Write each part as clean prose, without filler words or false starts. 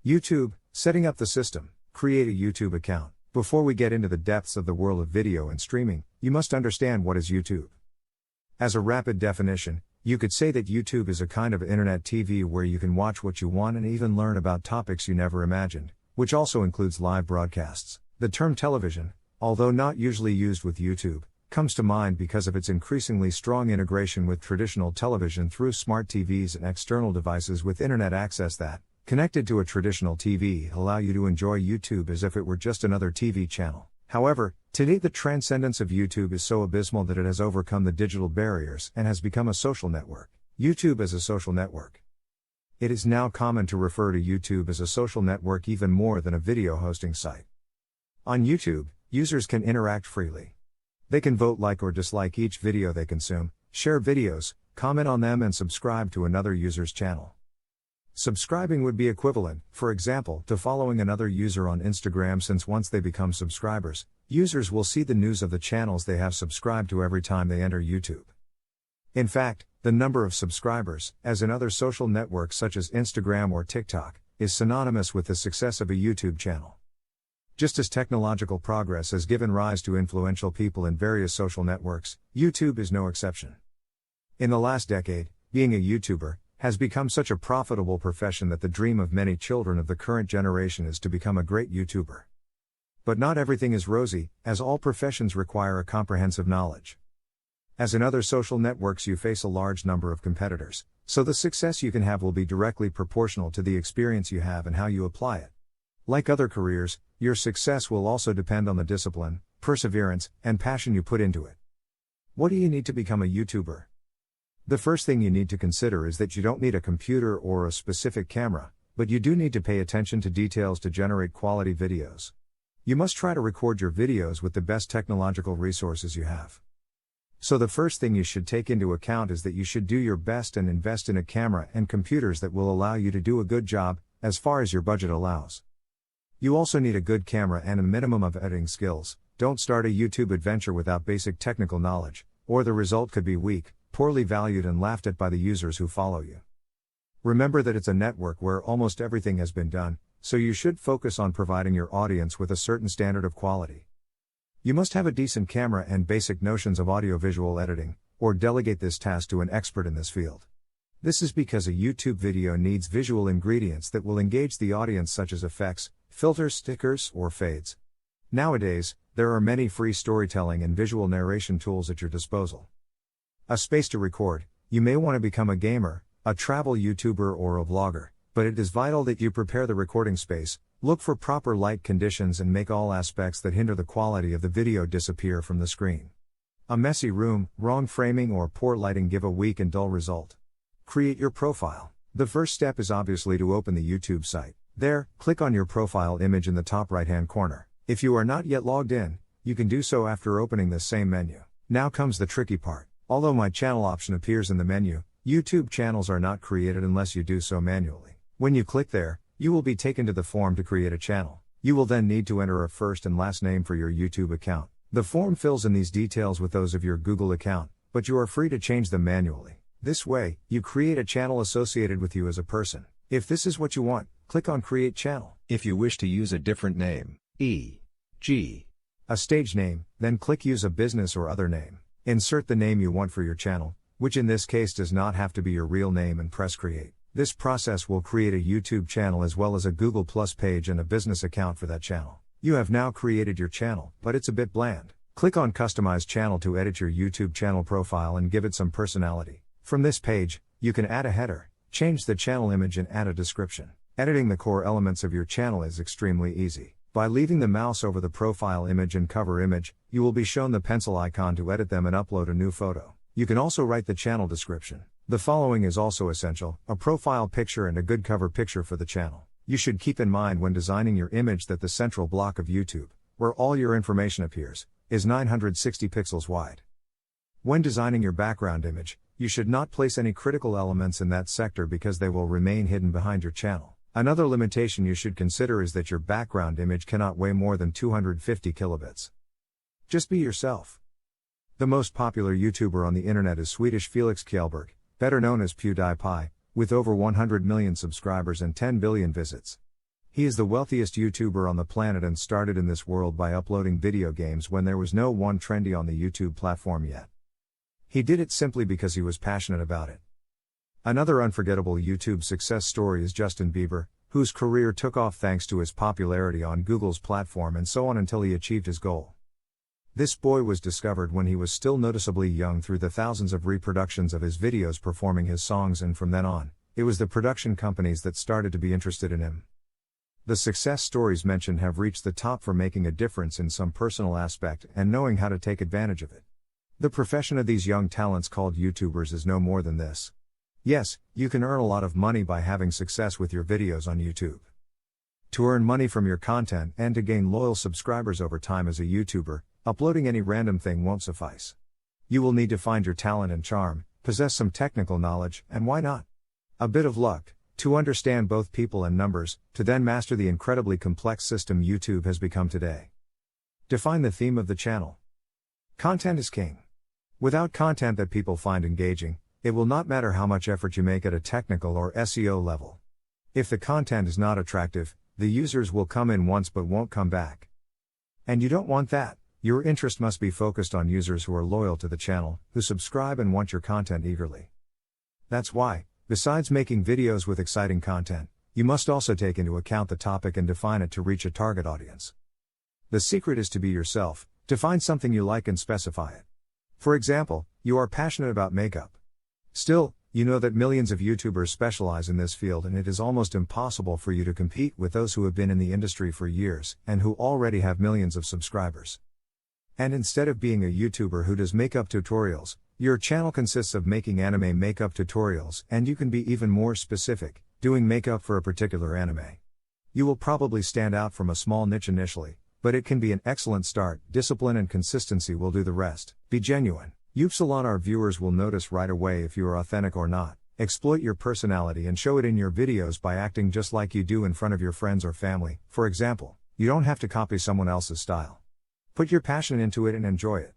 YouTube, setting up the system. Create a YouTube account. Before we get into the depths of the world of video and streaming, you must understand what is YouTube. As a rapid definition, you could say that YouTube is a kind of internet TV where you can watch what you want and even learn about topics you never imagined, which also includes live broadcasts. The term television, although not usually used with YouTube, comes to mind because of its increasingly strong integration with traditional television through smart TVs and external devices with internet access that, connected to a traditional TV, allow you to enjoy YouTube as if it were just another TV channel. However, today the transcendence of YouTube is so abysmal that it has overcome the digital barriers and has become a social network. YouTube as a social network. It is now common to refer to YouTube as a social network even more than a video hosting site. On YouTube, users can interact freely. They can vote, like or dislike each video they consume, share videos, comment on them, and subscribe to another user's channel. Subscribing would be equivalent, for example, to following another user on Instagram, since once they become subscribers, users will see the news of the channels they have subscribed to every time they enter YouTube. In fact, the number of subscribers, as in other social networks such as Instagram or TikTok, is synonymous with the success of a YouTube channel. Just as technological progress has given rise to influential people in various social networks, YouTube is no exception. In the last decade, being a YouTuber has become such a profitable profession that the dream of many children of the current generation is to become a great YouTuber. But not everything is rosy, as all professions require a comprehensive knowledge. As in other social networks, you face a large number of competitors, so the success you can have will be directly proportional to the experience you have and how you apply it. Like other careers, your success will also depend on the discipline, perseverance, and passion you put into it. What do you need to become a YouTuber? The first thing you need to consider is that you don't need a computer or a specific camera, but you do need to pay attention to details to generate quality videos. You must try to record your videos with the best technological resources you have. So the first thing you should take into account is that you should do your best and invest in a camera and computers that will allow you to do a good job, as far as your budget allows. You also need a good camera and a minimum of editing skills. Don't start a YouTube adventure without basic technical knowledge, or the result could be weak, poorly valued, and laughed at by the users who follow you. Remember that it's a network where almost everything has been done, so you should focus on providing your audience with a certain standard of quality. You must have a decent camera and basic notions of audiovisual editing, or delegate this task to an expert in this field. This is because a YouTube video needs visual ingredients that will engage the audience, such as effects, filters, stickers, or fades. Nowadays, there are many free storytelling and visual narration tools at your disposal. A space to record. You may want to become a gamer, a travel YouTuber, or a vlogger, but it is vital that you prepare the recording space, look for proper light conditions, and make all aspects that hinder the quality of the video disappear from the screen. A messy room, wrong framing, or poor lighting give a weak and dull result. Create your profile. The first step is obviously to open the YouTube site. There, click on your profile image in the top right-hand corner. If you are not yet logged in, you can do so after opening this same menu. Now comes the tricky part. Although My Channel option appears in the menu, YouTube channels are not created unless you do so manually. When you click there, you will be taken to the form to create a channel. You will then need to enter a first and last name for your YouTube account. The form fills in these details with those of your Google account, but you are free to change them manually. This way, you create a channel associated with you as a person. If this is what you want, click on Create Channel. If you wish to use a different name, e.g., a stage name, then click Use a business or other name. Insert the name you want for your channel, which in this case does not have to be your real name, and press Create. This process will create a YouTube channel as well as a Google Plus page and a business account for that channel. You have now created your channel, but it's a bit bland. Click on Customize Channel to edit your YouTube channel profile and give it some personality. From this page, you can add a header, change the channel image, and add a description. Editing the core elements of your channel is extremely easy. By leaving the mouse over the profile image and cover image, you will be shown the pencil icon to edit them and upload a new photo. You can also write the channel description. The following is also essential: a profile picture and a good cover picture for the channel. You should keep in mind when designing your image that the central block of YouTube, where all your information appears, is 960 pixels wide. When designing your background image, you should not place any critical elements in that sector because they will remain hidden behind your channel. Another limitation you should consider is that your background image cannot weigh more than 250 kilobits. Just be yourself. The most popular YouTuber on the internet is Swedish Felix Kjellberg, better known as PewDiePie, with over 100 million subscribers and 10 billion visits. He is the wealthiest YouTuber on the planet and started in this world by uploading video games when there was no one trendy on the YouTube platform yet. He did it simply because he was passionate about it. Another unforgettable YouTube success story is Justin Bieber, whose career took off thanks to his popularity on Google's platform and so on until he achieved his goal. This boy was discovered when he was still noticeably young through the thousands of reproductions of his videos performing his songs, and from then on, it was the production companies that started to be interested in him. The success stories mentioned have reached the top for making a difference in some personal aspect and knowing how to take advantage of it. The profession of these young talents called YouTubers is no more than this. Yes, you can earn a lot of money by having success with your videos on YouTube. To earn money from your content and to gain loyal subscribers over time as a YouTuber, uploading any random thing won't suffice. You will need to find your talent and charm, possess some technical knowledge, and why not? A bit of luck, to understand both people and numbers, to then master the incredibly complex system YouTube has become today. Define the theme of the channel. Content is king. Without content that people find engaging, it will not matter how much effort you make at a technical or SEO level. If the content is not attractive, the users will come in once but won't come back. And you don't want that. Your interest must be focused on users who are loyal to the channel, who subscribe and want your content eagerly. That's why, besides making videos with exciting content, you must also take into account the topic and define it to reach a target audience. The secret is to be yourself, to find something you like and specify it. For example, you are passionate about makeup. Still, you know that millions of YouTubers specialize in this field and it is almost impossible for you to compete with those who have been in the industry for years and who already have millions of subscribers. And instead of being a YouTuber who does makeup tutorials, your channel consists of making anime makeup tutorials, and you can be even more specific, doing makeup for a particular anime. You will probably stand out from a small niche initially, but it can be an excellent start. Discipline and consistency will do the rest. Be genuine. Our viewers will notice right away if you are authentic or not. Exploit your personality and show it in your videos by acting just like you do in front of your friends or family. For example, you don't have to copy someone else's style. Put your passion into it and enjoy it.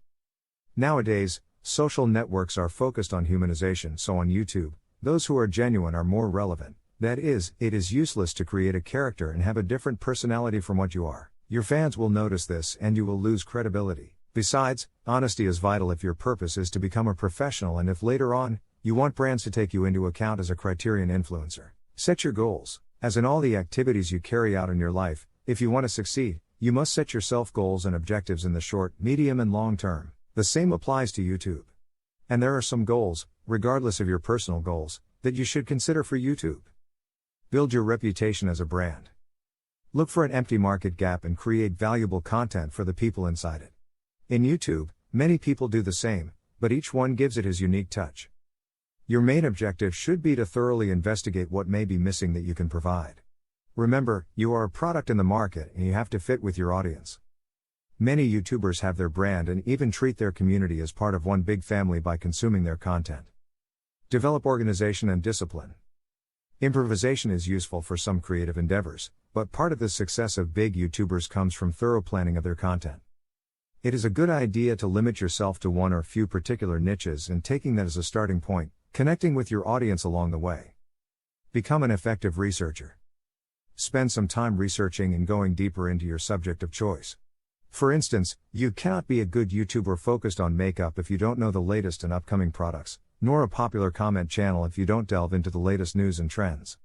Nowadays, social networks are focused on humanization, so on YouTube, those who are genuine are more relevant. That is, it is useless to create a character and have a different personality from what you are. Your fans will notice this and you will lose credibility. Besides, honesty is vital if your purpose is to become a professional and if later on, you want brands to take you into account as a criterion influencer. Set your goals. As in all the activities you carry out in your life, if you want to succeed, you must set yourself goals and objectives in the short, medium and long term. The same applies to YouTube. And there are some goals, regardless of your personal goals, that you should consider for YouTube. Build your reputation as a brand. Look for an empty market gap and create valuable content for the people inside it. In YouTube, many people do the same, but each one gives it his unique touch. Your main objective should be to thoroughly investigate what may be missing that you can provide. Remember, you are a product in the market and you have to fit with your audience. Many YouTubers have their brand and even treat their community as part of one big family by consuming their content. Develop organization and discipline. Improvisation is useful for some creative endeavors, but part of the success of big YouTubers comes from thorough planning of their content. It is a good idea to limit yourself to one or few particular niches and taking that as a starting point, connecting with your audience along the way. Become an effective researcher. Spend some time researching and going deeper into your subject of choice. For instance, you cannot be a good YouTuber focused on makeup if you don't know the latest and upcoming products, nor a popular comment channel if you don't delve into the latest news and trends.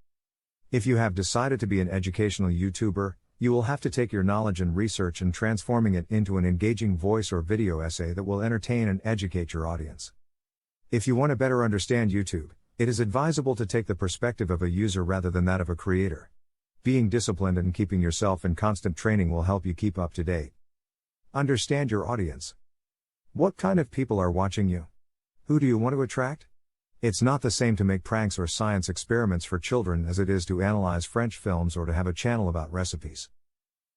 If you have decided to be an educational YouTuber, you will have to take your knowledge and research and transforming it into an engaging voice or video essay that will entertain and educate your audience. If you want to better understand YouTube, it is advisable to take the perspective of a user rather than that of a creator. Being disciplined and keeping yourself in constant training will help you keep up to date. Understand your audience. What kind of people are watching you? Who do you want to attract? It's not the same to make pranks or science experiments for children as it is to analyze French films or to have a channel about recipes.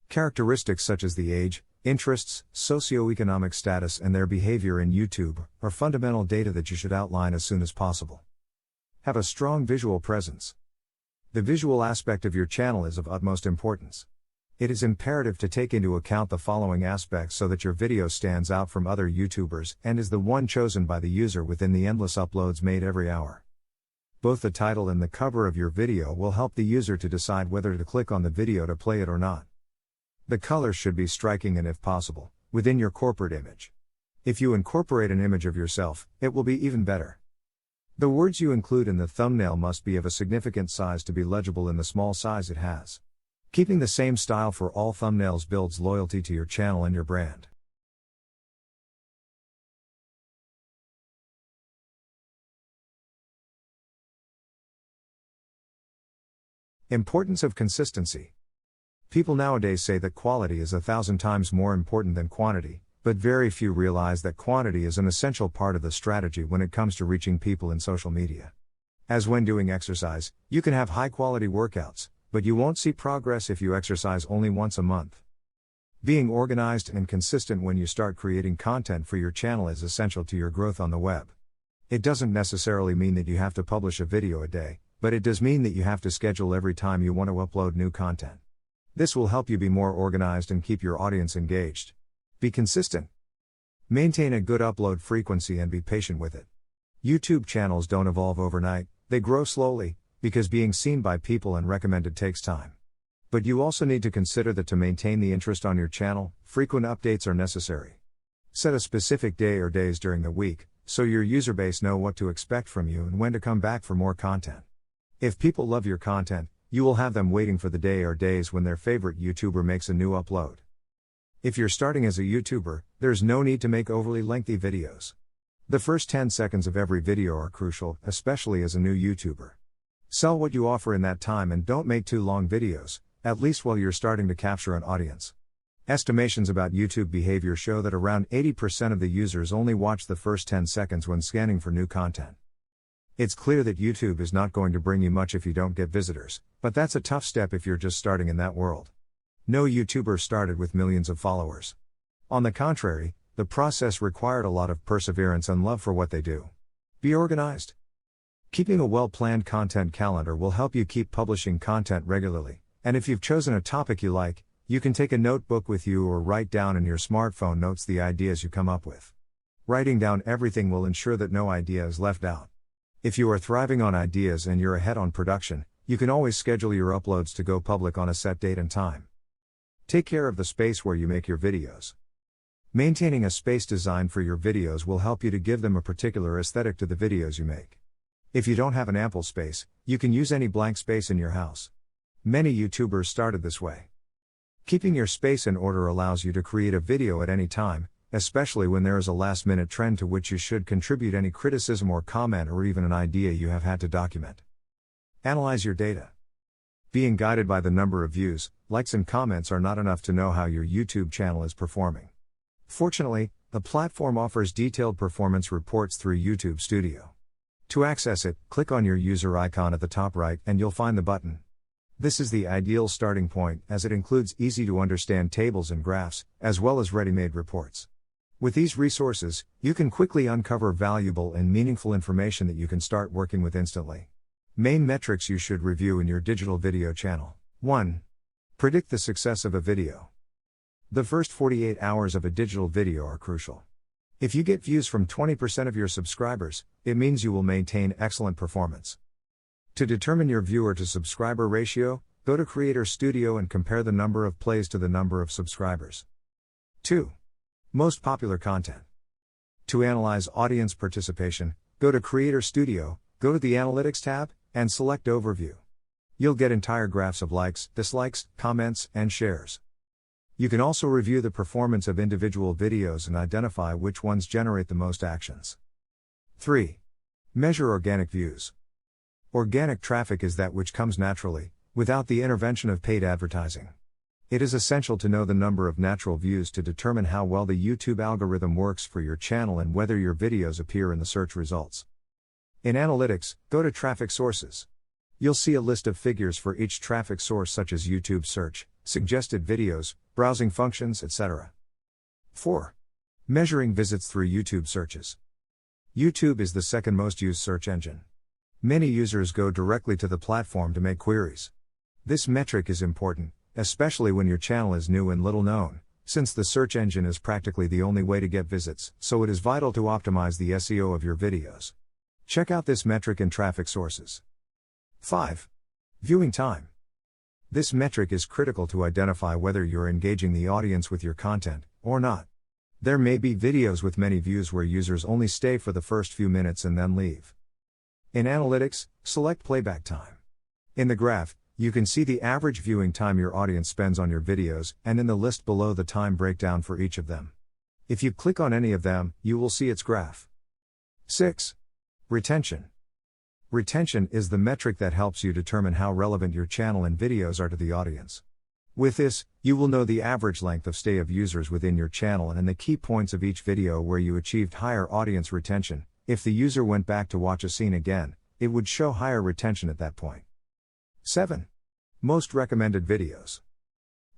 Characteristics such as the age, interests, socioeconomic status and their behavior in YouTube are fundamental data that you should outline as soon as possible. Have a strong visual presence. The visual aspect of your channel is of utmost importance. It is imperative to take into account the following aspects so that your video stands out from other YouTubers and is the one chosen by the user within the endless uploads made every hour. Both the title and the cover of your video will help the user to decide whether to click on the video to play it or not. The colors should be striking and, if possible, within your corporate image. If you incorporate an image of yourself, it will be even better. The words you include in the thumbnail must be of a significant size to be legible in the small size it has. Keeping the same style for all thumbnails builds loyalty to your channel and your brand. Importance of consistency. People nowadays say that quality is 1,000 times more important than quantity, but very few realize that quantity is an essential part of the strategy when it comes to reaching people in social media. As when doing exercise, you can have high-quality workouts, but you won't see progress if you exercise only once a month. Being organized and consistent when you start creating content for your channel is essential to your growth on the web. It doesn't necessarily mean that you have to publish a video a day, but it does mean that you have to schedule every time you want to upload new content. This will help you be more organized and keep your audience engaged. Be consistent. Maintain a good upload frequency and be patient with it. YouTube channels don't evolve overnight, they grow slowly, because being seen by people and recommended takes time. But you also need to consider that to maintain the interest on your channel, frequent updates are necessary. Set a specific day or days during the week, so your user base know what to expect from you and when to come back for more content. If people love your content, you will have them waiting for the day or days when their favorite YouTuber makes a new upload. If you're starting as a YouTuber, there's no need to make overly lengthy videos. The first 10 seconds of every video are crucial, especially as a new YouTuber. Sell what you offer in that time and don't make too long videos, at least while you're starting to capture an audience. Estimations about YouTube behavior show that around 80% of the users only watch the first 10 seconds when scanning for new content. It's clear that YouTube is not going to bring you much if you don't get visitors, but that's a tough step if you're just starting in that world. No YouTuber started with millions of followers. On the contrary, the process required a lot of perseverance and love for what they do. Be organized. Keeping a well-planned content calendar will help you keep publishing content regularly, and if you've chosen a topic you like, you can take a notebook with you or write down in your smartphone notes the ideas you come up with. Writing down everything will ensure that no idea is left out. If you are thriving on ideas and you're ahead on production, you can always schedule your uploads to go public on a set date and time. Take care of the space where you make your videos. Maintaining a space designed for your videos will help you to give them a particular aesthetic to the videos you make. If you don't have an ample space, you can use any blank space in your house. Many YouTubers started this way. Keeping your space in order allows you to create a video at any time, especially when there is a last-minute trend to which you should contribute any criticism or comment or even an idea you have had to document. Analyze your data. Being guided by the number of views, likes and comments are not enough to know how your YouTube channel is performing. Fortunately, the platform offers detailed performance reports through YouTube Studio. To access it, click on your user icon at the top right and you'll find the button. This is the ideal starting point as it includes easy-to-understand tables and graphs, as well as ready-made reports. With these resources, you can quickly uncover valuable and meaningful information that you can start working with instantly. Main metrics you should review in your digital video channel. 1. Predict the success of a video. The first 48 hours of a digital video are crucial. If you get views from 20% of your subscribers, it means you will maintain excellent performance. To determine your viewer to subscriber ratio, go to Creator Studio and compare the number of plays to the number of subscribers. 2. Most popular content. To analyze audience participation, go to Creator Studio, go to the Analytics tab, and select Overview. You'll get entire graphs of likes, dislikes, comments, and shares. You can also review the performance of individual videos and identify which ones generate the most actions. 3. Measure organic views. Organic traffic is that which comes naturally, without the intervention of paid advertising. It is essential to know the number of natural views to determine how well the YouTube algorithm works for your channel and whether your videos appear in the search results. In Analytics, go to Traffic Sources. You'll see a list of figures for each traffic source such as YouTube search, suggested videos, browsing functions, etc. 4. Measuring visits through YouTube searches. YouTube is the second most used search engine. Many users go directly to the platform to make queries. This metric is important, especially when your channel is new and little known, since the search engine is practically the only way to get visits, so it is vital to optimize the SEO of your videos. Check out this metric in traffic sources. 5. Viewing time. This metric is critical to identify whether you're engaging the audience with your content or not. There may be videos with many views where users only stay for the first few minutes and then leave. In analytics, select playback time. In the graph, you can see the average viewing time your audience spends on your videos, and in the list below the time breakdown for each of them. If you click on any of them, you will see its graph. 6. Retention. Retention is the metric that helps you determine how relevant your channel and videos are to the audience. With this, you will know the average length of stay of users within your channel and the key points of each video where you achieved higher audience retention. If the user went back to watch a scene again, it would show higher retention at that point. 7. Most recommended videos.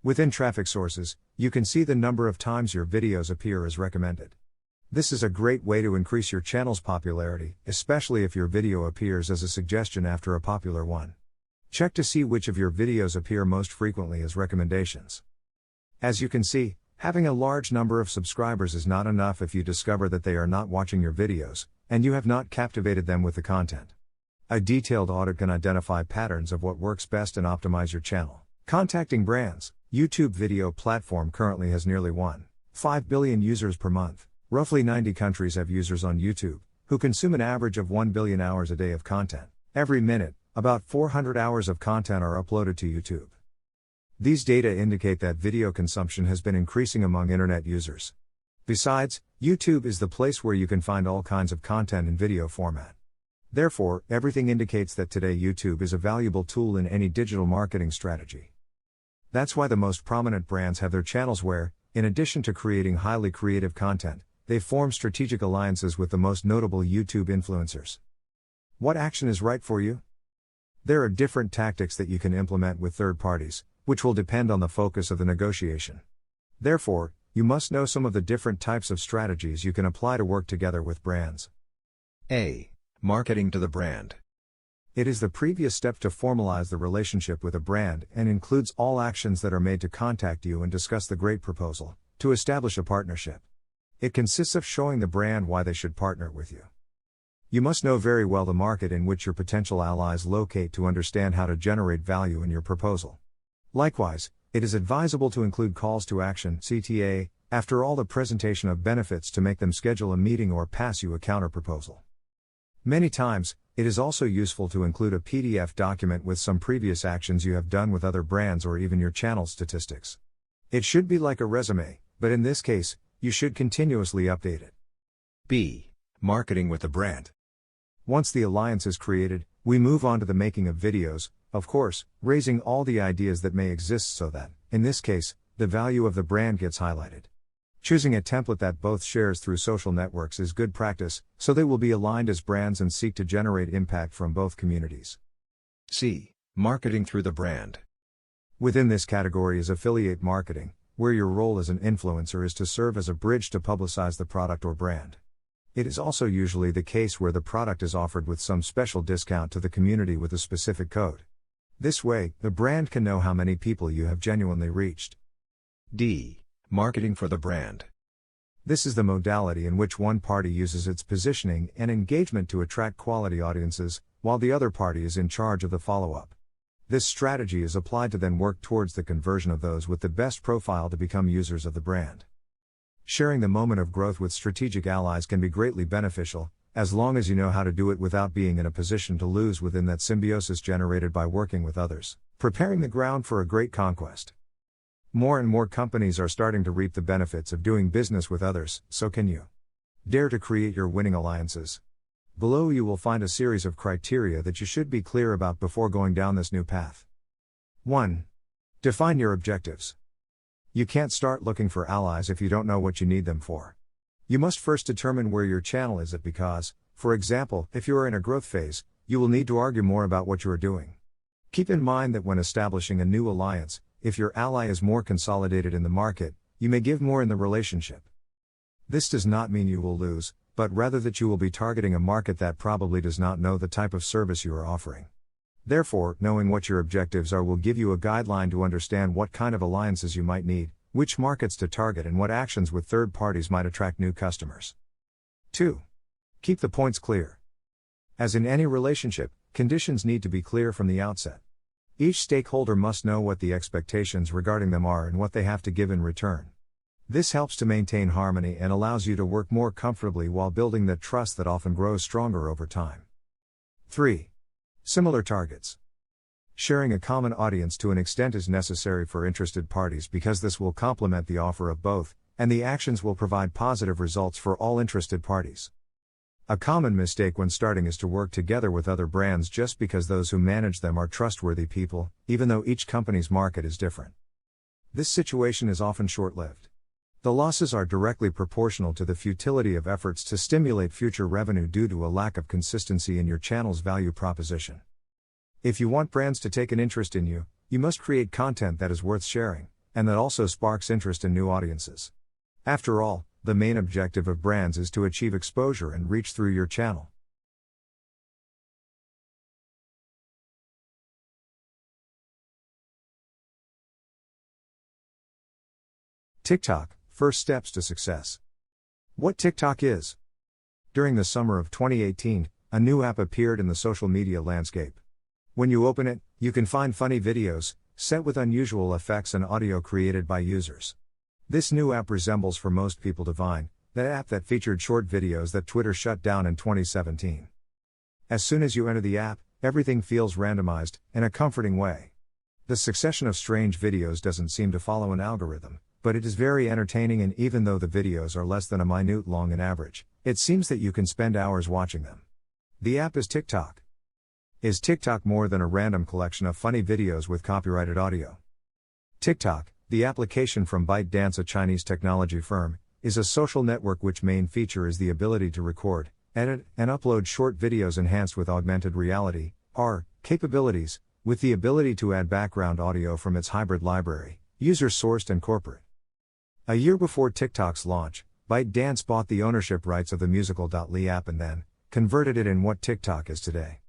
Within traffic sources, you can see the number of times your videos appear as recommended. This is a great way to increase your channel's popularity, especially if your video appears as a suggestion after a popular one. Check to see which of your videos appear most frequently as recommendations. As you can see, having a large number of subscribers is not enough if you discover that they are not watching your videos, and you have not captivated them with the content. A detailed audit can identify patterns of what works best and optimize your channel. Contacting brands. YouTube video platform currently has nearly 1.5 billion users per month. Roughly 90 countries have users on YouTube, who consume an average of 1 billion hours a day of content. Every minute, about 400 hours of content are uploaded to YouTube. These data indicate that video consumption has been increasing among internet users. Besides, YouTube is the place where you can find all kinds of content in video format. Therefore, everything indicates that today YouTube is a valuable tool in any digital marketing strategy. That's why the most prominent brands have their channels where, in addition to creating highly creative content, they form strategic alliances with the most notable YouTube influencers. What action is right for you? There are different tactics that you can implement with third parties, which will depend on the focus of the negotiation. Therefore, you must know some of the different types of strategies you can apply to work together with brands. A. Marketing to the brand. It is the previous step to formalize the relationship with a brand and includes all actions that are made to contact you and discuss the great proposal, to establish a partnership. It consists of showing the brand why they should partner with you. You must know very well the market in which your potential allies locate to understand how to generate value in your proposal. Likewise, it is advisable to include calls to action (CTA) after all the presentation of benefits to make them schedule a meeting or pass you a counterproposal. Many times, it is also useful to include a PDF document with some previous actions you have done with other brands or even your channel statistics. It should be like a resume, but in this case, you should continuously update it. B. Marketing with the brand. Once the alliance is created, we move on to the making of videos, of course, raising all the ideas that may exist so that, in this case, the value of the brand gets highlighted. Choosing a template that both shares through social networks is good practice, so they will be aligned as brands and seek to generate impact from both communities. C. Marketing through the brand. Within this category is affiliate marketing, where your role as an influencer is to serve as a bridge to publicize the product or brand. It is also usually the case where the product is offered with some special discount to the community with a specific code. This way, the brand can know how many people you have genuinely reached. D. Marketing for the brand. This is the modality in which one party uses its positioning and engagement to attract quality audiences, while the other party is in charge of the follow-up. This strategy is applied to then work towards the conversion of those with the best profile to become users of the brand. Sharing the moment of growth with strategic allies can be greatly beneficial, as long as you know how to do it without being in a position to lose within that symbiosis generated by working with others, preparing the ground for a great conquest. More and more companies are starting to reap the benefits of doing business with others, so can you. Dare to create your winning alliances. Below you will find a series of criteria that you should be clear about before going down this new path. 1. Define your objectives. You can't start looking for allies if you don't know what you need them for. You must first determine where your channel is at because, for example, if you are in a growth phase, you will need to argue more about what you are doing. Keep in mind that when establishing a new alliance, if your ally is more consolidated in the market, you may give more in the relationship. This does not mean you will lose, but rather that you will be targeting a market that probably does not know the type of service you are offering. Therefore, knowing what your objectives are will give you a guideline to understand what kind of alliances you might need, which markets to target and what actions with third parties might attract new customers. 2. Keep the points clear. As in any relationship, conditions need to be clear from the outset. Each stakeholder must know what the expectations regarding them are and what they have to give in return. This helps to maintain harmony and allows you to work more comfortably while building that trust that often grows stronger over time. 3. Similar targets. Sharing a common audience to an extent is necessary for interested parties because this will complement the offer of both, and the actions will provide positive results for all interested parties. A common mistake when starting is to work together with other brands just because those who manage them are trustworthy people, even though each company's market is different. This situation is often short-lived. The losses are directly proportional to the futility of efforts to stimulate future revenue due to a lack of consistency in your channel's value proposition. If you want brands to take an interest in you, you must create content that is worth sharing, and that also sparks interest in new audiences. After all, the main objective of brands is to achieve exposure and reach through your channel. TikTok, first steps to success. What TikTok is? During the summer of 2018, a new app appeared in the social media landscape. When you open it, you can find funny videos, set with unusual effects and audio created by users. This new app resembles for most people to Vine, the app that featured short videos that Twitter shut down in 2017. As soon as you enter the app, everything feels randomized, in a comforting way. The succession of strange videos doesn't seem to follow an algorithm, but it is very entertaining, and even though the videos are less than a minute long in average, it seems that you can spend hours watching them. The app is TikTok. Is TikTok more than a random collection of funny videos with copyrighted audio? TikTok, the application from ByteDance, a Chinese technology firm, is a social network which main feature is the ability to record, edit, and upload short videos enhanced with augmented reality, AR, capabilities, with the ability to add background audio from its hybrid library, user-sourced and corporate. A year before TikTok's launch, ByteDance bought the ownership rights of the musical.ly app and then converted it in what TikTok is today.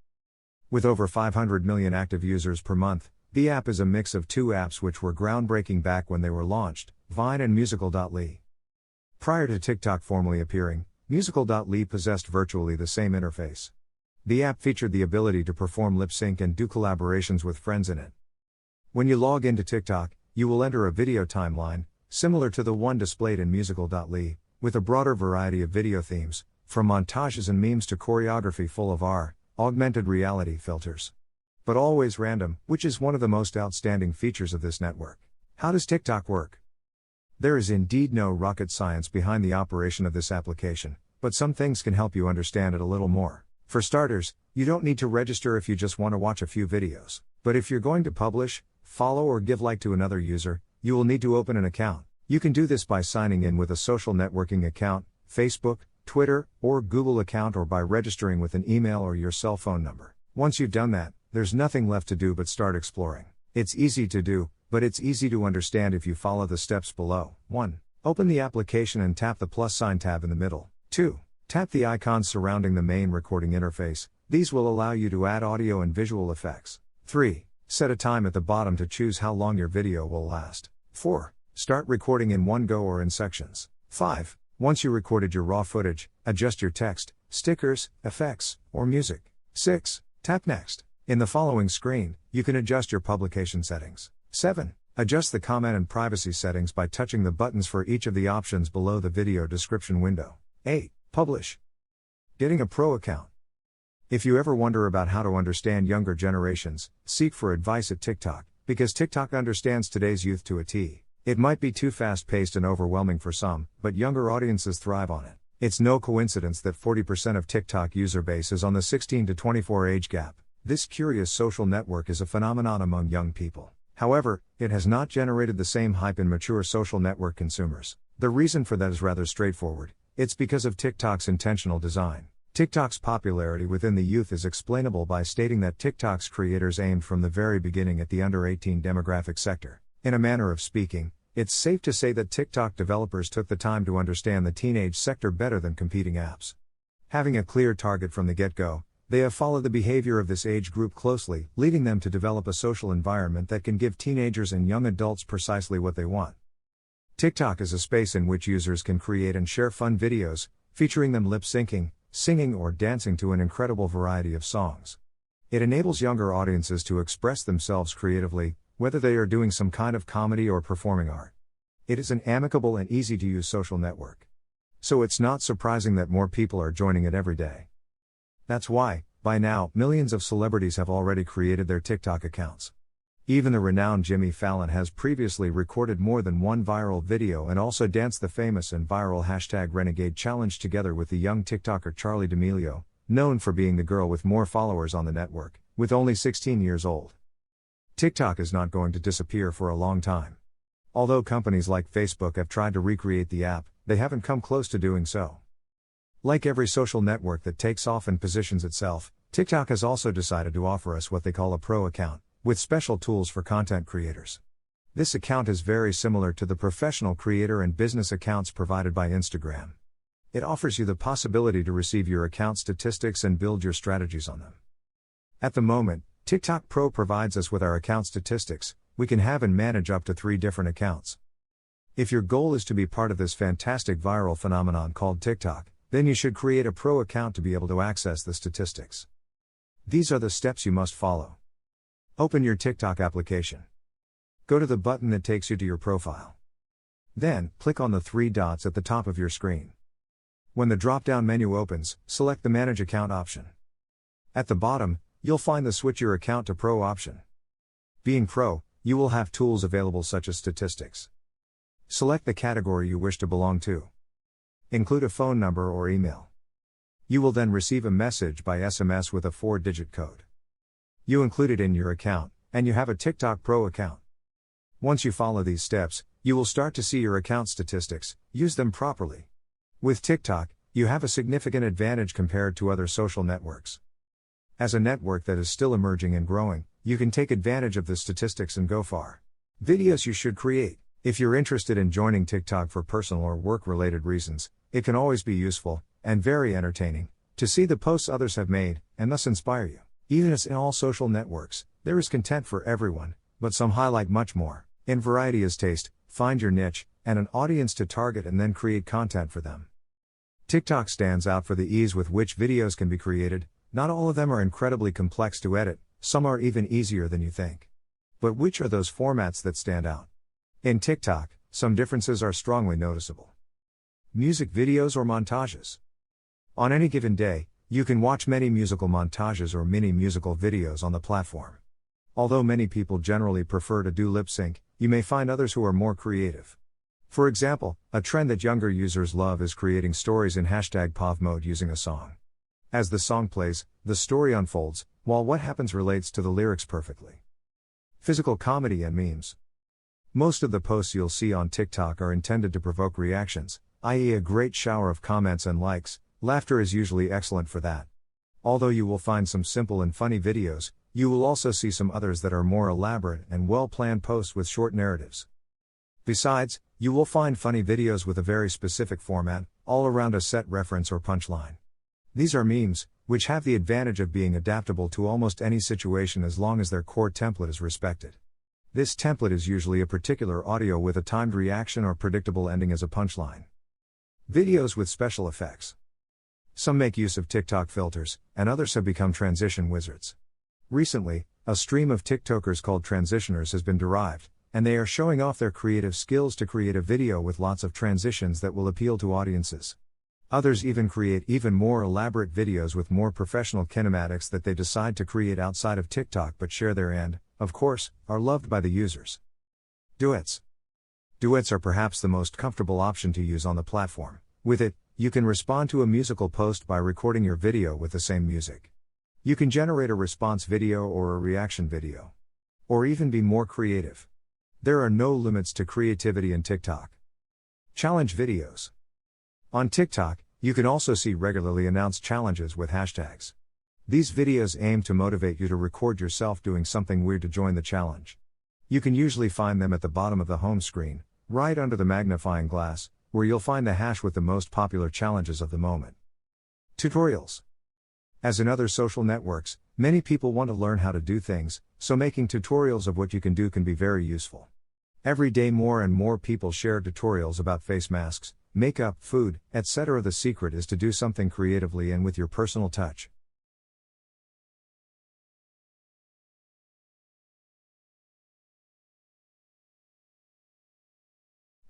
With over 500 million active users per month, the app is a mix of two apps which were groundbreaking back when they were launched, Vine and musical.ly. Prior to TikTok formally appearing, musical.ly possessed virtually the same interface. The app featured the ability to perform lip sync and do collaborations with friends in it. When you log into TikTok, you will enter a video timeline, similar to the one displayed in musical.ly, with a broader variety of video themes, from montages and memes to choreography full of AR, augmented reality filters. But always random, which is one of the most outstanding features of this network. How does TikTok work? There is indeed no rocket science behind the operation of this application, but some things can help you understand it a little more. For starters, you don't need to register if you just want to watch a few videos. But if you're going to publish, follow or give like to another user, you will need to open an account. You can do this by signing in with a social networking account, Facebook, Twitter, or Google account, or by registering with an email or your cell phone number. Once you've done that, there's nothing left to do but start exploring. It's easy to do, but it's easy to understand if you follow the steps below. 1. Open the application and tap the plus sign tab in the middle. 2. Tap the icons surrounding the main recording interface. These will allow you to add audio and visual effects. 3. Set a time at the bottom to choose how long your video will last. 4. Start recording in one go or in sections. 5. Once you recorded your raw footage, adjust your text, stickers, effects, or music. 6. Tap Next. In the following screen, you can adjust your publication settings. 7. Adjust the comment and privacy settings by touching the buttons for each of the options below the video description window. 8. Publish. Getting a pro account. If you ever wonder about how to understand younger generations, seek for advice at TikTok, because TikTok understands today's youth to a T. It might be too fast-paced and overwhelming for some, but younger audiences thrive on it. It's no coincidence that 40% of TikTok user base is on the 16 to 24 age gap. This curious social network is a phenomenon among young people. However, it has not generated the same hype in mature social network consumers. The reason for that is rather straightforward. It's because of TikTok's intentional design. TikTok's popularity within the youth is explainable by stating that TikTok's creators aimed from the very beginning at the under 18 demographic sector. In a manner of speaking, it's safe to say that TikTok developers took the time to understand the teenage sector better than competing apps. Having a clear target from the get-go, they have followed the behavior of this age group closely, leading them to develop a social environment that can give teenagers and young adults precisely what they want. TikTok is a space in which users can create and share fun videos, featuring them lip-syncing, singing or dancing to an incredible variety of songs. It enables younger audiences to express themselves creatively, whether they are doing some kind of comedy or performing art. It is an amicable and easy to use social network. So it's not surprising that more people are joining it every day. That's why, by now, millions of celebrities have already created their TikTok accounts. Even the renowned Jimmy Fallon has previously recorded more than one viral video and also danced the famous and viral #Renegade challenge together with the young TikToker Charli D'Amelio, known for being the girl with more followers on the network, with only 16 years old. TikTok is not going to disappear for a long time. Although companies like Facebook have tried to recreate the app, they haven't come close to doing so. Like every social network that takes off and positions itself, TikTok has also decided to offer us what they call a pro account, with special tools for content creators. This account is very similar to the professional creator and business accounts provided by Instagram. It offers you the possibility to receive your account statistics and build your strategies on them. At the moment, TikTok Pro provides us with our account statistics. We can have and manage up to 3 different accounts. If your goal is to be part of this fantastic viral phenomenon called TikTok, then you should create a pro account to be able to access the statistics. These are the steps you must follow. Open your TikTok application. Go to the button that takes you to your profile. Then, click on the 3 dots at the top of your screen. When the drop-down menu opens, select the Manage Account option. At the bottom, you'll find the Switch Your Account to Pro option. Being Pro, you will have tools available such as statistics. Select the category you wish to belong to. Include a phone number or email. You will then receive a message by SMS with a 4-digit code. You include it in your account, and you have a TikTok Pro account. Once you follow these steps, you will start to see your account statistics. Use them properly. With TikTok, you have a significant advantage compared to other social networks. As a network that is still emerging and growing, you can take advantage of the statistics and go far. Videos you should create. If you're interested in joining TikTok for personal or work-related reasons, it can always be useful, and very entertaining, to see the posts others have made, and thus inspire you. Even as in all social networks, there is content for everyone, but some highlight much more. In variety is taste, find your niche, and an audience to target and then create content for them. TikTok stands out for the ease with which videos can be created. Not all of them are incredibly complex to edit, some are even easier than you think. But which are those formats that stand out? In TikTok, some differences are strongly noticeable. Music videos or montages. On any given day, you can watch many musical montages or mini musical videos on the platform. Although many people generally prefer to do lip sync, you may find others who are more creative. For example, a trend that younger users love is creating stories in #POV mode using a song. As the song plays, the story unfolds, while what happens relates to the lyrics perfectly. Physical comedy and memes. Most of the posts you'll see on TikTok are intended to provoke reactions, i.e. a great shower of comments and likes. Laughter is usually excellent for that. Although you will find some simple and funny videos, you will also see some others that are more elaborate and well-planned posts with short narratives. Besides, you will find funny videos with a very specific format, all around a set reference or punchline. These are memes, which have the advantage of being adaptable to almost any situation as long as their core template is respected. This template is usually a particular audio with a timed reaction or predictable ending as a punchline. Videos with special effects. Some make use of TikTok filters, and others have become transition wizards. Recently, a stream of TikTokers called transitioners has been derived, and they are showing off their creative skills to create a video with lots of transitions that will appeal to audiences. Others even create even more elaborate videos with more professional kinematics that they decide to create outside of TikTok but share there and, of course, are loved by the users. Duets. Duets are perhaps the most comfortable option to use on the platform. With it, you can respond to a musical post by recording your video with the same music. You can generate a response video or a reaction video. Or even be more creative. There are no limits to creativity in TikTok. Challenge videos. On TikTok, you can also see regularly announced challenges with hashtags. These videos aim to motivate you to record yourself doing something weird to join the challenge. You can usually find them at the bottom of the home screen, right under the magnifying glass, where you'll find the hash with the most popular challenges of the moment. Tutorials. As in other social networks, many people want to learn how to do things, so making tutorials of what you can do can be very useful. Every day more and more people share tutorials about face masks, makeup, food, etc. The secret is to do something creatively and with your personal touch.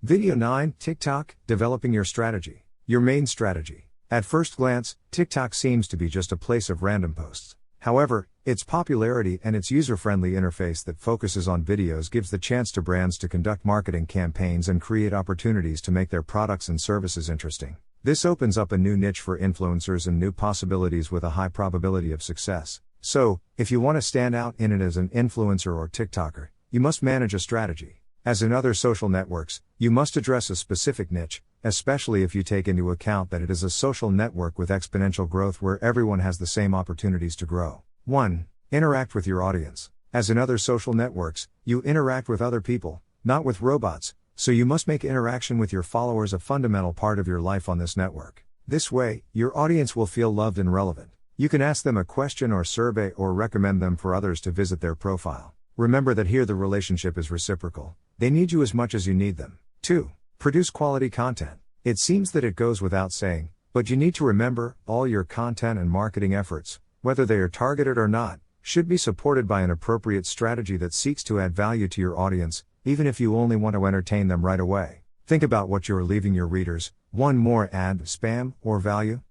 Video 9, TikTok, developing your strategy. Your main strategy. At first glance, TikTok seems to be just a place of random posts. However, its popularity and its user-friendly interface that focuses on videos gives the chance to brands to conduct marketing campaigns and create opportunities to make their products and services interesting. This opens up a new niche for influencers and new possibilities with a high probability of success. So, if you want to stand out in it as an influencer or TikToker, you must manage a strategy. As in other social networks, you must address a specific niche, especially if you take into account that it is a social network with exponential growth where everyone has the same opportunities to grow. 1. Interact with your audience. As in other social networks, you interact with other people, not with robots, so you must make interaction with your followers a fundamental part of your life on this network. This way, your audience will feel loved and relevant. You can ask them a question or survey or recommend them for others to visit their profile. Remember that here the relationship is reciprocal. They need you as much as you need them. 2. Produce quality content. It seems that it goes without saying, but you need to remember, all your content and marketing efforts, whether they are targeted or not, should be supported by an appropriate strategy that seeks to add value to your audience, even if you only want to entertain them right away. Think about what you are leaving your readers. 1. More ad, spam, or value?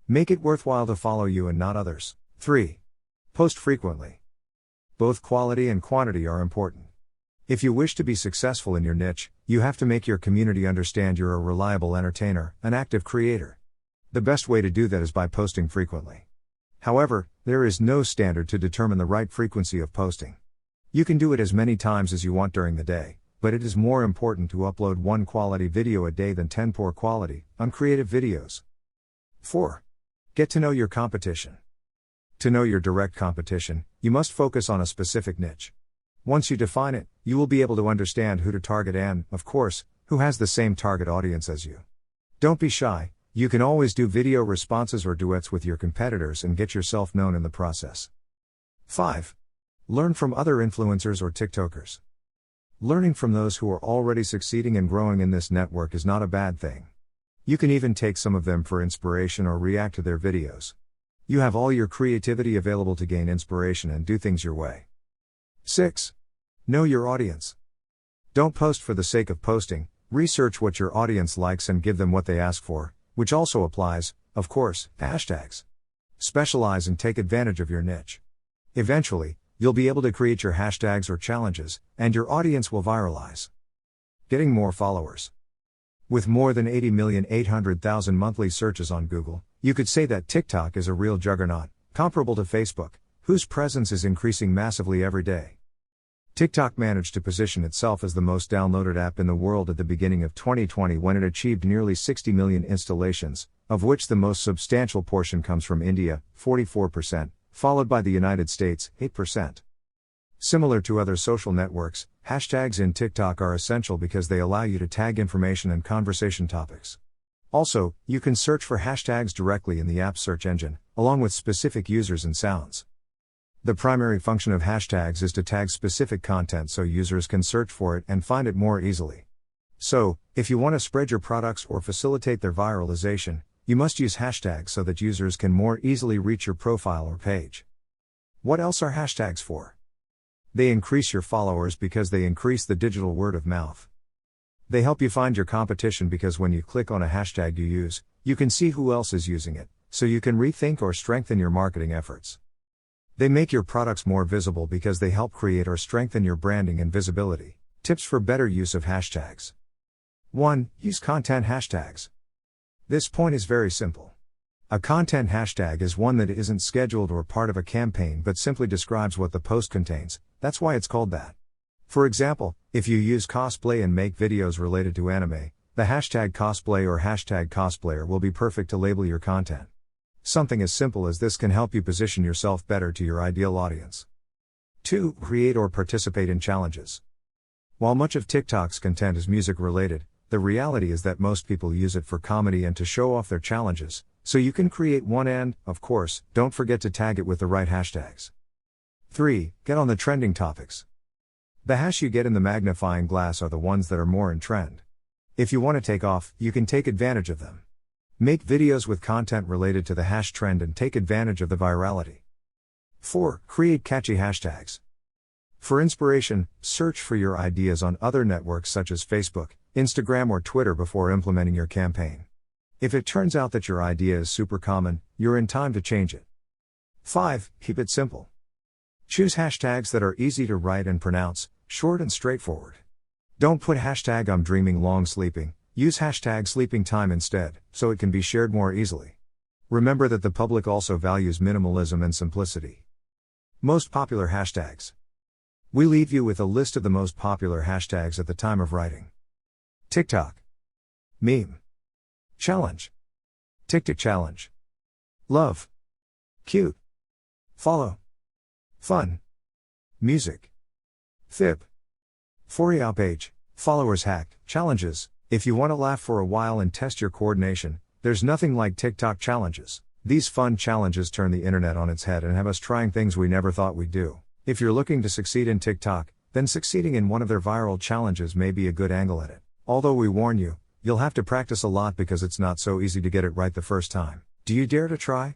Make it worthwhile to follow you and not others. 3. Post frequently. Both quality and quantity are important. If you wish to be successful in your niche, you have to make your community understand you're a reliable entertainer, an active creator. The best way to do that is by posting frequently. However, there is no standard to determine the right frequency of posting. You can do it as many times as you want during the day, but it is more important to upload 1 quality video a day than 10 poor quality, uncreative videos. 4. Get to know your competition. To know your direct competition, you must focus on a specific niche. Once you define it, you will be able to understand who to target and, of course, who has the same target audience as you. Don't be shy, you can always do video responses or duets with your competitors and get yourself known in the process. 5. Learn from other influencers or TikTokers. Learning from those who are already succeeding and growing in this network is not a bad thing. You can even take some of them for inspiration or react to their videos. You have all your creativity available to gain inspiration and do things your way. 6. Know your audience. Don't post for the sake of posting, research what your audience likes and give them what they ask for, which also applies, of course, hashtags. Specialize and take advantage of your niche. Eventually, you'll be able to create your hashtags or challenges, and your audience will viralize. Getting more followers. With more than 80,800,000 monthly searches on Google, you could say that TikTok is a real juggernaut, comparable to Facebook, whose presence is increasing massively every day. TikTok managed to position itself as the most downloaded app in the world at the beginning of 2020 when it achieved nearly 60 million installations, of which the most substantial portion comes from India, 44%, followed by the United States, 8%. Similar to other social networks, hashtags in TikTok are essential because they allow you to tag information and conversation topics. Also, you can search for hashtags directly in the app's search engine, along with specific users and sounds. The primary function of hashtags is to tag specific content so users can search for it and find it more easily. So, if you want to spread your products or facilitate their viralization, you must use hashtags so that users can more easily reach your profile or page. What else are hashtags for? They increase your followers because they increase the digital word of mouth. They help you find your competition because when you click on a hashtag you use, you can see who else is using it, so you can rethink or strengthen your marketing efforts. They make your products more visible because they help create or strengthen your branding and visibility. Tips for better use of hashtags. 1. Use content hashtags. This point is very simple. A content hashtag is one that isn't scheduled or part of a campaign but simply describes what the post contains, that's why it's called that. For example, if you use cosplay and make videos related to anime, the hashtag cosplay or hashtag cosplayer will be perfect to label your content. Something as simple as this can help you position yourself better to your ideal audience. 2. Create or participate in challenges. While much of TikTok's content is music related, the reality is that most people use it for comedy and to show off their challenges, so you can create one and, of course, don't forget to tag it with the right hashtags. 3. Get on the trending topics. The hash you get in the magnifying glass are the ones that are more in trend. If you want to take off, you can take advantage of them. Make videos with content related to the hash trend and take advantage of the virality. 4. Create catchy hashtags. For inspiration, search for your ideas on other networks such as Facebook, Instagram, or Twitter before implementing your campaign. If it turns out that your idea is super common, you're in time to change it. 5. Keep it simple. Choose hashtags that are easy to write and pronounce, short and straightforward. Don't put hashtag I'm dreaming long sleeping, use hashtag sleeping time instead, so it can be shared more easily. Remember that the public also values minimalism and simplicity. Most popular hashtags. We leave you with a list of the most popular hashtags at the time of writing. TikTok. Meme. Challenge. TikTok challenge. Love. Cute. Follow. Fun. Music. Fib. For you page. Followers hacked. Challenges. If you want to laugh for a while and test your coordination, there's nothing like TikTok challenges. These fun challenges turn the internet on its head and have us trying things we never thought we'd do. If you're looking to succeed in TikTok, then succeeding in one of their viral challenges may be a good angle at it. Although we warn you, you'll have to practice a lot because it's not so easy to get it right the first time. Do you dare to try?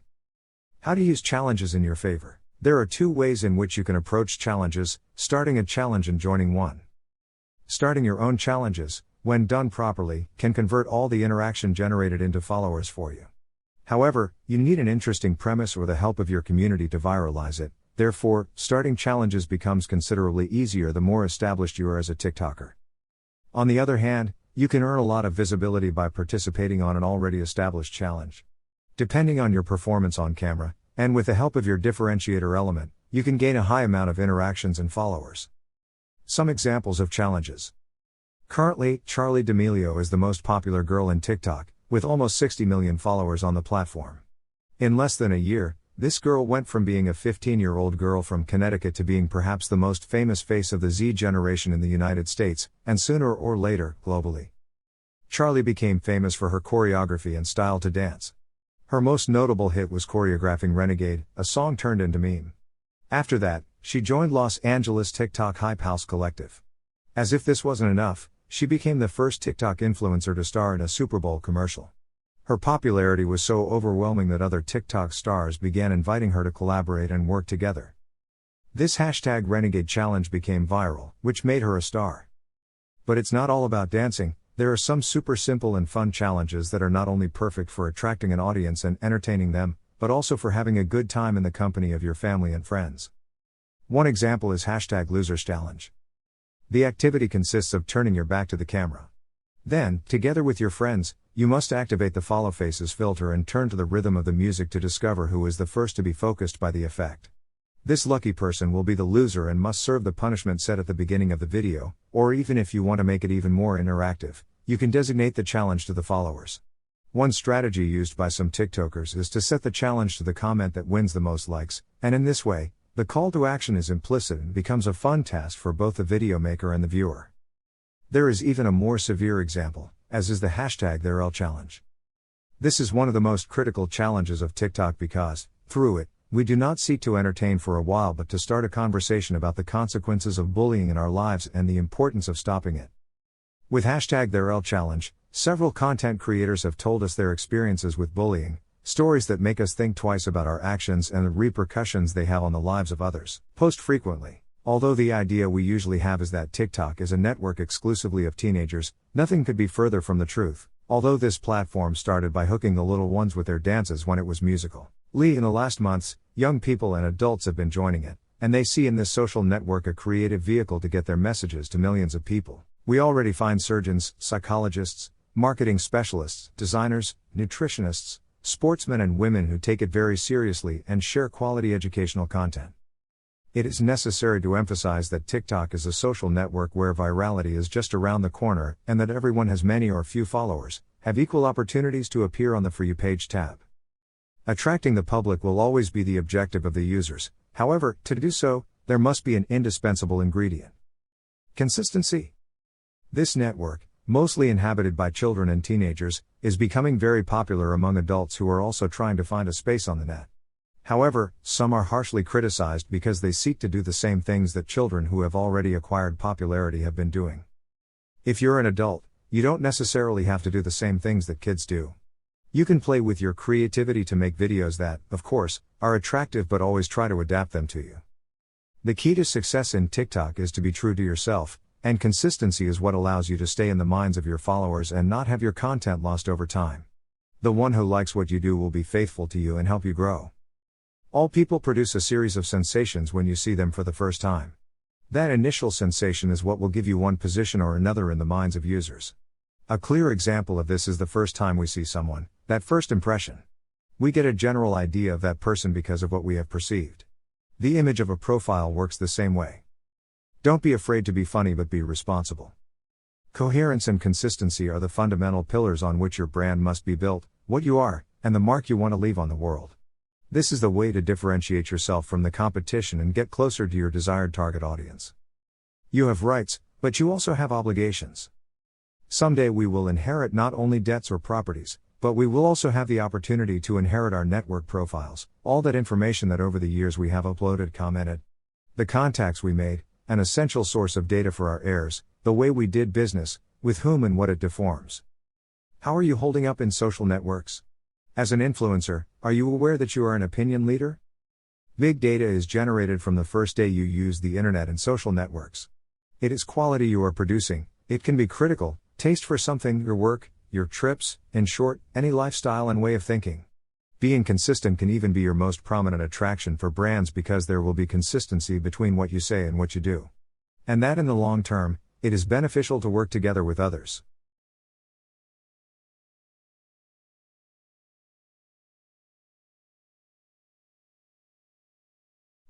How to use challenges in your favor. There are 2 ways in which you can approach challenges: starting a challenge and joining one. Starting your own challenges, when done properly, can convert all the interaction generated into followers for you. However, you need an interesting premise or the help of your community to viralize it. Therefore, starting challenges becomes considerably easier the more established you are as a TikToker. On the other hand, you can earn a lot of visibility by participating on an already established challenge. Depending on your performance on camera, and with the help of your differentiator element, you can gain a high amount of interactions and followers. Some examples of challenges. Currently, Charli D'Amelio is the most popular girl in TikTok, with almost 60 million followers on the platform. In less than a year, this girl went from being a 15-year-old girl from Connecticut to being perhaps the most famous face of the Z generation in the United States, and sooner or later, globally. Charli became famous for her choreography and style to dance. Her most notable hit was choreographing Renegade, a song turned into meme. After that, she joined Los Angeles TikTok Hype House Collective. As if this wasn't enough, she became the first TikTok influencer to star in a Super Bowl commercial. Her popularity was so overwhelming that other TikTok stars began inviting her to collaborate and work together. This hashtag Renegade challenge became viral, which made her a star. But it's not all about dancing. There are some super simple and fun challenges that are not only perfect for attracting an audience and entertaining them, but also for having a good time in the company of your family and friends. One example is hashtag Losers Challenge. The activity consists of turning your back to the camera. Then, together with your friends, you must activate the follow faces filter and turn to the rhythm of the music to discover who is the first to be focused by the effect. This lucky person will be the loser and must serve the punishment set at the beginning of the video, or even if you want to make it even more interactive, you can designate the challenge to the followers. One strategy used by some TikTokers is to set the challenge to the comment that wins the most likes, and in this way, the call to action is implicit and becomes a fun task for both the video maker and the viewer. There is even a more severe example, as is the hashtag #ThereL challenge. This is one of the most critical challenges of TikTok because, through it, we do not seek to entertain for a while but to start a conversation about the consequences of bullying in our lives and the importance of stopping it. With hashtag #ThereL challenge, several content creators have told us their experiences with bullying, stories that make us think twice about our actions and the repercussions they have on the lives of others. Post frequently. Although the idea we usually have is that TikTok is a network exclusively of teenagers, nothing could be further from the truth. Although this platform started by hooking the little ones with their dances when it was musical. In the last months, young people and adults have been joining it, and they see in this social network a creative vehicle to get their messages to millions of people. We already find surgeons, psychologists, marketing specialists, designers, nutritionists, sportsmen and women who take it very seriously and share quality educational content. It is necessary to emphasize that TikTok is a social network where virality is just around the corner and that everyone has many or few followers, have equal opportunities to appear on the For You page tab. Attracting the public will always be the objective of the users, however, to do so, there must be an indispensable ingredient. Consistency. This network, mostly inhabited by children and teenagers, is becoming very popular among adults who are also trying to find a space on the net. However, some are harshly criticized because they seek to do the same things that children who have already acquired popularity have been doing. If you're an adult, you don't necessarily have to do the same things that kids do. You can play with your creativity to make videos that, of course, are attractive but always try to adapt them to you. The key to success in TikTok is to be true to yourself, and consistency is what allows you to stay in the minds of your followers and not have your content lost over time. The one who likes what you do will be faithful to you and help you grow. All people produce a series of sensations when you see them for the first time. That initial sensation is what will give you one position or another in the minds of users. A clear example of this is the first time we see someone, that first impression. We get a general idea of that person because of what we have perceived. The image of a profile works the same way. Don't be afraid to be funny but be responsible. Coherence and consistency are the fundamental pillars on which your brand must be built, what you are, and the mark you want to leave on the world. This is the way to differentiate yourself from the competition and get closer to your desired target audience. You have rights, but you also have obligations. Someday we will inherit not only debts or properties, but we will also have the opportunity to inherit our network profiles, all that information that over the years we have uploaded, commented. The contacts we made, an essential source of data for our heirs, the way we did business, with whom and what it deforms. How are you holding up in social networks? As an influencer, are you aware that you are an opinion leader? Big data is generated from the first day you use the internet and social networks. It is quality you are producing, it can be critical, taste for something, your work, your trips, in short, any lifestyle and way of thinking. Being consistent can even be your most prominent attraction for brands because there will be consistency between what you say and what you do. And that in the long term, it is beneficial to work together with others.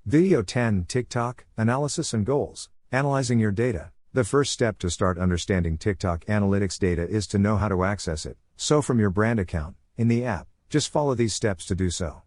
Video 10 TikTok Analysis and Goals. Analyzing your data. The first step to start understanding TikTok analytics data is to know how to access it, so from your brand account, in the app, just follow these steps to do so.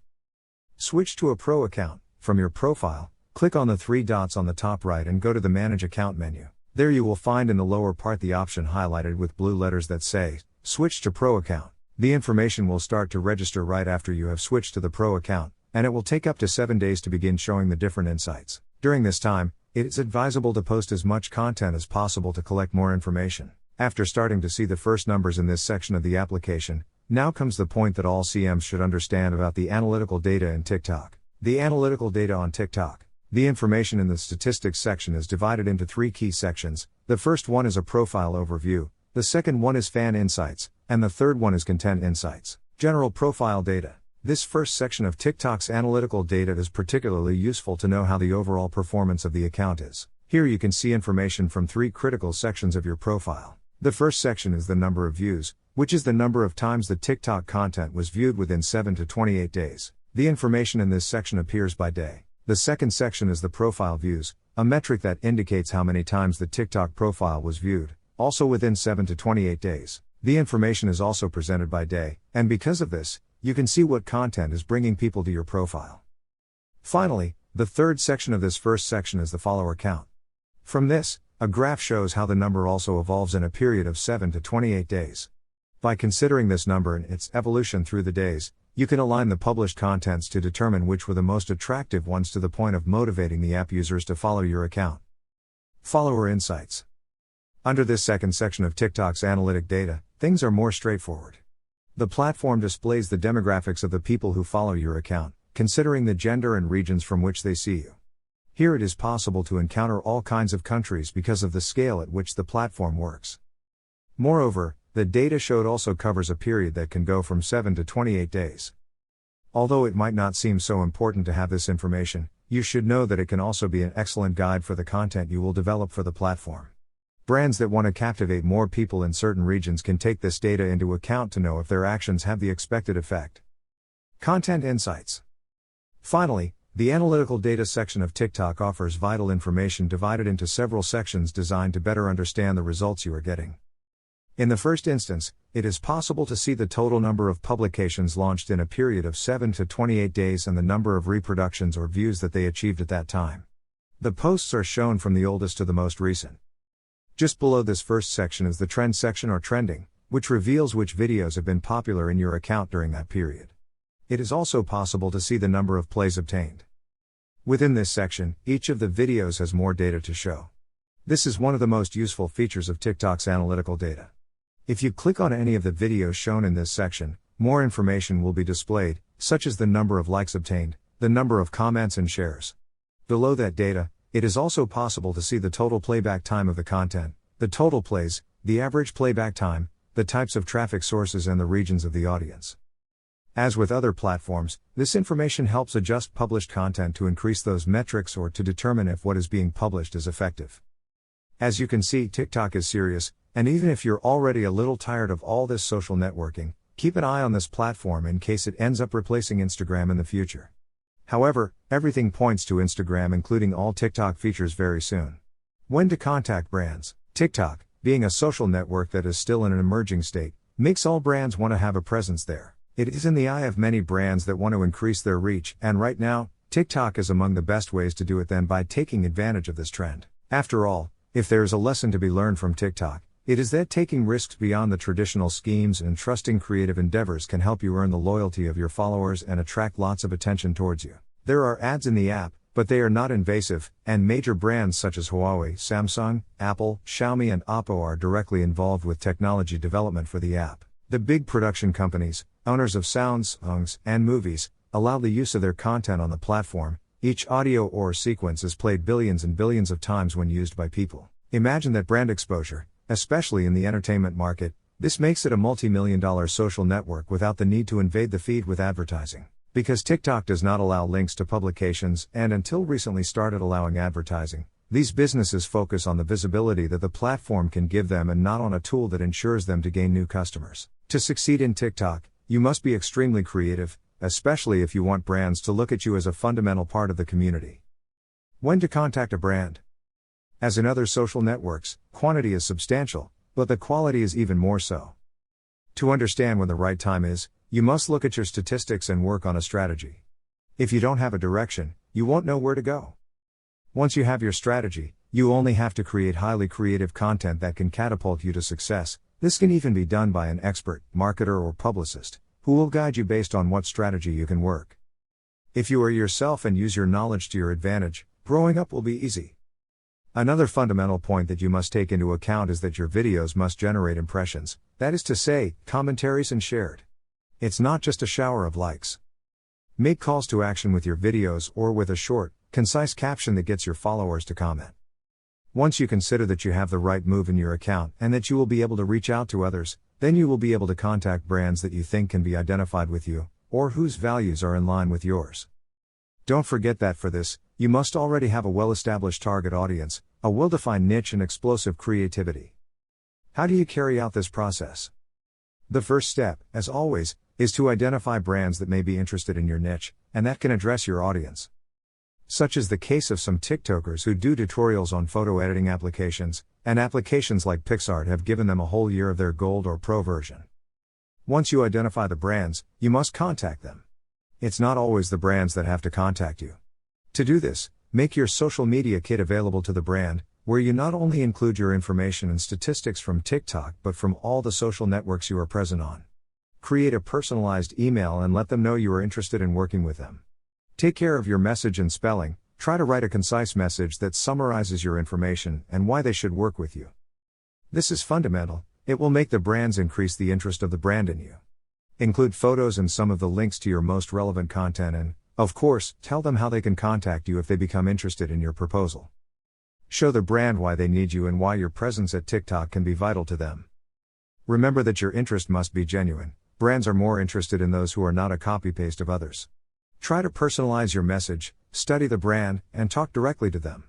Switch to a pro account. From your profile, click on the three dots on the top right and go to the Manage Account menu. There you will find in the lower part the option highlighted with blue letters that say, Switch to Pro Account. The information will start to register right after you have switched to the Pro account, and it will take up to 7 days to begin showing the different insights. During this time, it is advisable to post as much content as possible to collect more information. After starting to see the first numbers in this section of the application, now comes the point that all CMs should understand about the analytical data in TikTok. The analytical data on TikTok. The information in the statistics section is divided into 3 key sections. The first one is a profile overview, the second one is fan insights, and the third one is content insights. General profile data. This first section of TikTok's analytical data is particularly useful to know how the overall performance of the account is. Here you can see information from 3 critical sections of your profile. The first section is the number of views, which is the number of times the TikTok content was viewed within 7 to 28 days. The information in this section appears by day. The second section is the profile views, a metric that indicates how many times the TikTok profile was viewed, also within 7 to 28 days. The information is also presented by day, and because of this, you can see what content is bringing people to your profile. Finally, the third section of this first section is the follower count. From this, a graph shows how the number also evolves in a period of 7 to 28 days. By considering this number and its evolution through the days, you can align the published contents to determine which were the most attractive ones to the point of motivating the app users to follow your account. Follower insights. Under this second section of TikTok's analytic data, things are more straightforward. The platform displays the demographics of the people who follow your account, considering the gender and regions from which they see you. Here it is possible to encounter all kinds of countries because of the scale at which the platform works. Moreover, the data showed also covers a period that can go from 7 to 28 days. Although it might not seem so important to have this information, you should know that it can also be an excellent guide for the content you will develop for the platform. Brands that want to captivate more people in certain regions can take this data into account to know if their actions have the expected effect. Content insights. Finally, the analytical data section of TikTok offers vital information divided into several sections designed to better understand the results you are getting. In the first instance, it is possible to see the total number of publications launched in a period of 7 to 28 days and the number of reproductions or views that they achieved at that time. The posts are shown from the oldest to the most recent. Just below this first section is the trend section or trending, which reveals which videos have been popular in your account during that period. It is also possible to see the number of plays obtained. Within this section, each of the videos has more data to show. This is one of the most useful features of TikTok's analytical data. If you click on any of the videos shown in this section, more information will be displayed, such as the number of likes obtained, the number of comments and shares. Below that data, it is also possible to see the total playback time of the content, the total plays, the average playback time, the types of traffic sources and the regions of the audience. As with other platforms, this information helps adjust published content to increase those metrics or to determine if what is being published is effective. As you can see, TikTok is serious, and even if you're already a little tired of all this social networking, keep an eye on this platform in case it ends up replacing Instagram in the future. However, everything points to Instagram, including all TikTok features very soon. When to contact brands. TikTok, being a social network that is still in an emerging state, makes all brands want to have a presence there. It is in the eye of many brands that want to increase their reach, and right now, TikTok is among the best ways to do it than by taking advantage of this trend. After all, if there is a lesson to be learned from TikTok, it is that taking risks beyond the traditional schemes and trusting creative endeavors can help you earn the loyalty of your followers and attract lots of attention towards you. There are ads in the app, but they are not invasive, and major brands such as Huawei, Samsung, Apple, Xiaomi and Oppo are directly involved with technology development for the app. The big production companies, owners of sounds, songs, and movies, allow the use of their content on the platform. Each audio or sequence is played billions and billions of times when used by people. Imagine that brand exposure, especially in the entertainment market. This makes it a multi-million-dollar social network without the need to invade the feed with advertising. Because TikTok does not allow links to publications and until recently started allowing advertising, these businesses focus on the visibility that the platform can give them and not on a tool that ensures them to gain new customers. To succeed in TikTok, you must be extremely creative, especially if you want brands to look at you as a fundamental part of the community. When to contact a brand. As in other social networks, quantity is substantial, but the quality is even more so. To understand when the right time is, you must look at your statistics and work on a strategy. If you don't have a direction, you won't know where to go. Once you have your strategy, you only have to create highly creative content that can catapult you to success. This can even be done by an expert, marketer or publicist, who will guide you based on what strategy you can work. If you are yourself and use your knowledge to your advantage, growing up will be easy. Another fundamental point that you must take into account is that your videos must generate impressions, that is to say, commentaries and shared. It's not just a shower of likes. Make calls to action with your videos or with a short, concise caption that gets your followers to comment. Once you consider that you have the right move in your account and that you will be able to reach out to others, then you will be able to contact brands that you think can be identified with you, or whose values are in line with yours. Don't forget that for this, you must already have a well-established target audience, a well-defined niche and explosive creativity. How do you carry out this process? The first step, as always, is to identify brands that may be interested in your niche, and that can address your audience. Such is the case of some TikTokers who do tutorials on photo editing applications, and applications like PixArt have given them a whole year of their Gold or Pro version. Once you identify the brands, you must contact them. It's not always the brands that have to contact you. To do this, make your social media kit available to the brand, where you not only include your information and statistics from TikTok but from all the social networks you are present on. Create a personalized email and let them know you are interested in working with them. Take care of your message and spelling. Try to write a concise message that summarizes your information and why they should work with you. This is fundamental. It will make the brands increase the interest of the brand in you. Include photos and some of the links to your most relevant content and, of course, tell them how they can contact you if they become interested in your proposal. Show the brand why they need you and why your presence at TikTok can be vital to them. Remember that your interest must be genuine. Brands are more interested in those who are not a copy-paste of others. Try to personalize your message, study the brand, and talk directly to them.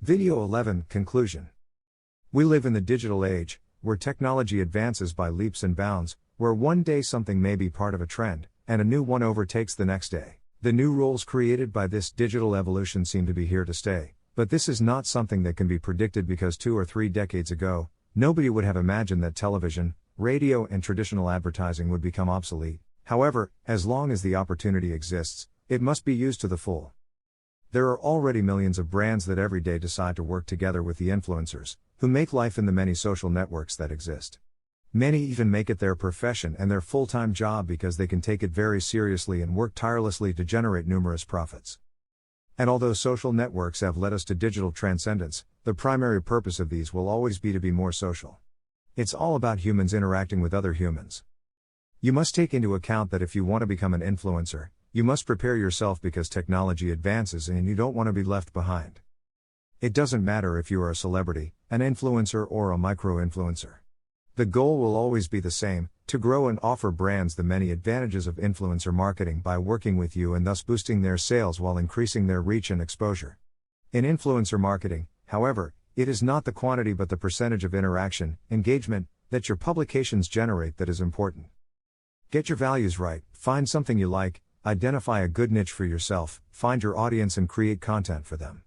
Video 11 Conclusion. We live in the digital age, where technology advances by leaps and bounds, where one day something may be part of a trend, and a new one overtakes the next day. The new roles created by this digital evolution seem to be here to stay, but this is not something that can be predicted because 2 or 3 decades ago, nobody would have imagined that television, radio and traditional advertising would become obsolete. However, as long as the opportunity exists, it must be used to the full. There are already millions of brands that every day decide to work together with the influencers, who make life in the many social networks that exist. Many even make it their profession and their full-time job because they can take it very seriously and work tirelessly to generate numerous profits. And although social networks have led us to digital transcendence, the primary purpose of these will always be to be more social. It's all about humans interacting with other humans. You must take into account that if you want to become an influencer, you must prepare yourself because technology advances and you don't want to be left behind. It doesn't matter if you are a celebrity, an influencer, or a micro-influencer. The goal will always be the same: to grow and offer brands the many advantages of influencer marketing by working with you and thus boosting their sales while increasing their reach and exposure. In influencer marketing, however, it is not the quantity but the percentage of interaction, engagement, that your publications generate that is important. Get your values right, find something you like, identify a good niche for yourself, find your audience and create content for them.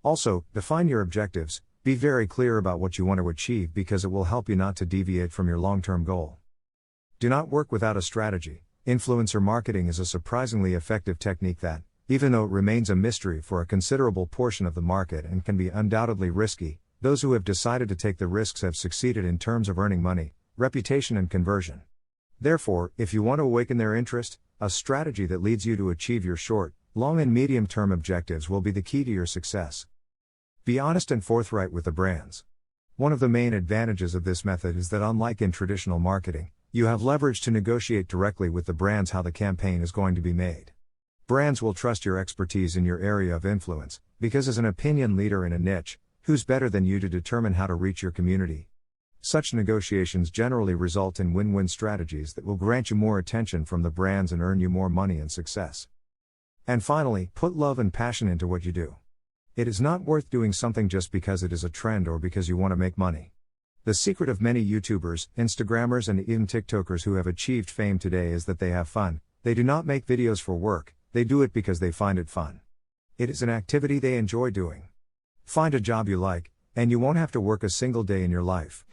Also, define your objectives, be very clear about what you want to achieve because it will help you not to deviate from your long-term goal. Do not work without a strategy. Influencer marketing is a surprisingly effective technique that, even though it remains a mystery for a considerable portion of the market and can be undoubtedly risky, those who have decided to take the risks have succeeded in terms of earning money, reputation and conversion. Therefore, if you want to awaken their interest, a strategy that leads you to achieve your short, long and medium-term objectives will be the key to your success. Be honest and forthright with the brands. One of the main advantages of this method is that unlike in traditional marketing, you have leverage to negotiate directly with the brands how the campaign is going to be made. Brands will trust your expertise in your area of influence, because as an opinion leader in a niche, who's better than you to determine how to reach your community? Such negotiations generally result in win-win strategies that will grant you more attention from the brands and earn you more money and success. And finally, put love and passion into what you do. It is not worth doing something just because it is a trend or because you want to make money. The secret of many YouTubers, Instagrammers and even TikTokers who have achieved fame today is that they have fun. They do not make videos for work, they do it because they find it fun. It is an activity they enjoy doing. Find a job you like, and you won't have to work a single day in your life.